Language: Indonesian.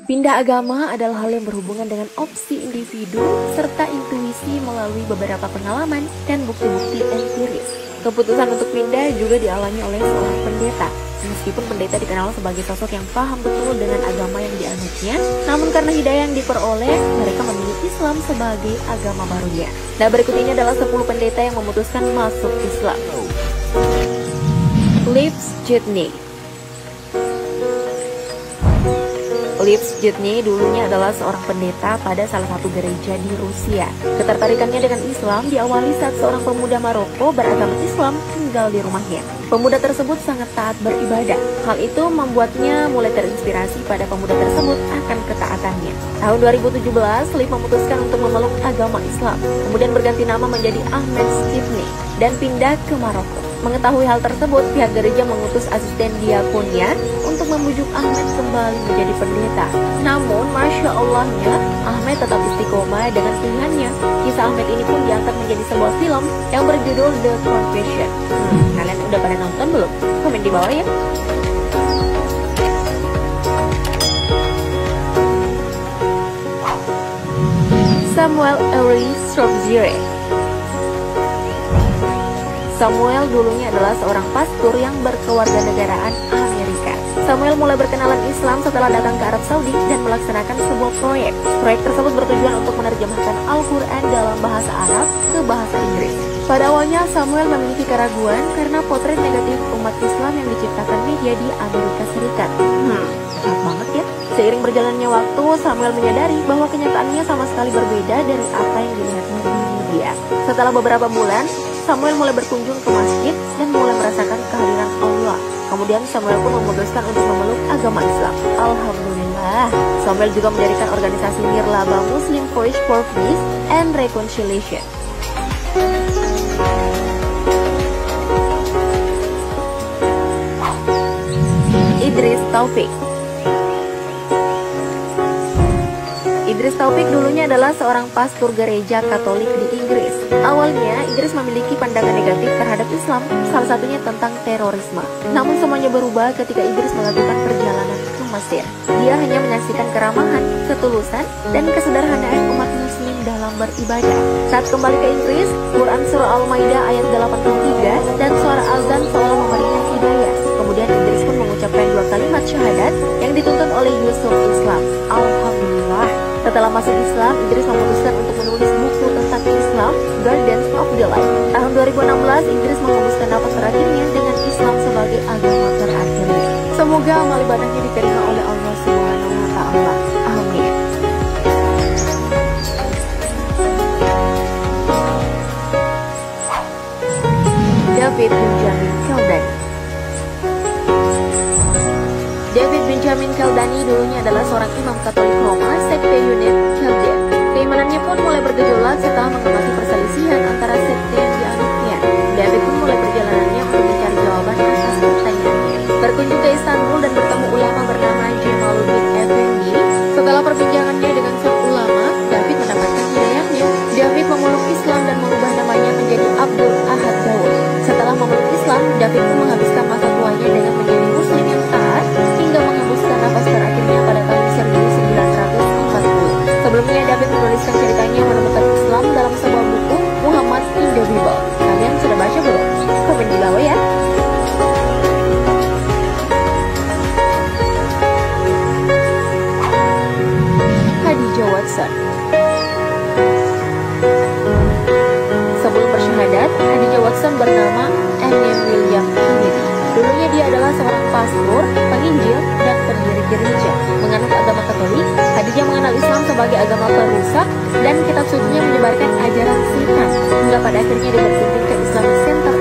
Pindah agama adalah hal yang berhubungan dengan opsi individu serta intuisi melalui beberapa pengalaman dan bukti-bukti empiris. Keputusan untuk pindah juga dialami oleh seorang pendeta. Meskipun pendeta dikenal sebagai sosok yang paham betul dengan agama yang dianutnya, namun karena hidayah yang diperoleh, mereka memilih Islam sebagai agama barunya. Nah, berikut ini adalah 10 pendeta yang memutuskan masuk Islam. Leaves Jitney. Leaves Jitney dulunya adalah seorang pendeta pada salah satu gereja di Rusia. Ketertarikannya dengan Islam diawali saat seorang pemuda Maroko beragama Islam tinggal di rumahnya. Pemuda tersebut sangat taat beribadah. Hal itu membuatnya mulai terinspirasi pada pemuda tersebut akan ketaatannya. Tahun 2017, Leaf memutuskan untuk memeluk agama Islam, kemudian berganti nama menjadi Ahmed Jitney dan pindah ke Maroko. Mengetahui hal tersebut, pihak gereja mengutus asisten diakonnya untuk membujuk Ahmed kembali menjadi pendeta. Namun, Masya Allahnya, Ahmed tetap istiqomah dengan pilihannya. Kisah Ahmed ini pun diangkat menjadi sebuah film yang berjudul The Confession. Kalian udah pada nonton belum? Komen di bawah ya. Samuel Elie Stropzire. Samuel dulunya adalah seorang pastor yang berkewarganegaraan Amerika. Samuel mulai berkenalan Islam setelah datang ke Arab Saudi dan melaksanakan sebuah proyek. Proyek tersebut bertujuan untuk menerjemahkan Al-Quran dalam bahasa Arab ke bahasa Inggris. Pada awalnya Samuel memiliki keraguan karena potret negatif umat Islam yang diciptakan media di Amerika Serikat. Jahat banget ya. Seiring berjalannya waktu, Samuel menyadari bahwa kenyataannya sama sekali berbeda dari apa yang dilihatnya di media. Setelah beberapa bulan, Samuel mulai berkunjung ke masjid dan mulai merasakan kehadiran Allah. Kemudian Samuel pun memutuskan untuk memeluk agama Islam. Alhamdulillah, Samuel juga mendirikan organisasi nirlaba Muslim Voice for Peace and Reconciliation. Idris Taufik. Idris Taufik dulunya adalah seorang pastor gereja Katolik di Inggris. Awalnya, Idris memiliki pandangan negatif terhadap Islam, salah satunya tentang terorisme. Namun semuanya berubah ketika Idris melakukan perjalanan ke Mesir. Dia hanya menyaksikan keramahan, ketulusan, dan kesederhanaan umat muslim dalam beribadah. Saat kembali ke Inggris, Quran Surah Al-Maidah ayat 83 dan suara azan seolah memberinya hidayah. Kemudian Idris pun mengucapkan 2 kalimat syahadat yang dituntun oleh Yusuf Islam. Alhamdulillah. Setelah masuk Islam, Idris memutuskan untuk menulis buku tentang Islam, Gardens of the Light. Tahun 2016, Idris mengembuskan nafas terakhirnya dengan Islam sebagai agama terakhirnya. Semoga amal ibadahnya diterima oleh Allah Subhanahu wa Ta'ala. Amin. David Benjamin Kaldani. David Benjamin Kaldani dulunya adalah seorang imam Katolik Roma, sekte Unit Chaldean. Keimanannya pun mulai bergejolak setelah mengamati perselisihan antara sekte yang dianutnya. David pun mulai perjalanannya untuk mencari jawaban atas pertanyaannya. Berkunjung ke Istanbul dan bertemu ulama bernama Jemaluddin Effendi. Setelah perbincangannya dengan sang ulama, David mendapatkan hidayahnya. David memeluk Islam dan mengubah namanya menjadi Abdul Ahad Daud. Setelah memeluk Islam, David pun menghabiskan masa tuanya dengan menjadi muslim yang taat hingga menghembuskan nafas terakhirnya pada tahun 1940. Sebelumnya, David menuliskan ceritanya menemukan Islam dalam sebuah buku Muhammad in the Bible. Kalian sudah baca belum? Komen di bawah ya. Khadijah Watson. Sebelum bersyahadat, Khadijah Watson bernama Anne William Kennedy. Dulunya dia adalah seorang pastor, penginjil, dan pendiri gereja. Menganut agama Katolik, Khadijah mengenal Islam sebagai agama perusak dan kitab sucinya menyebarkan ajaran setan. Hingga pada akhirnya dia berkunjung ke Islamic Center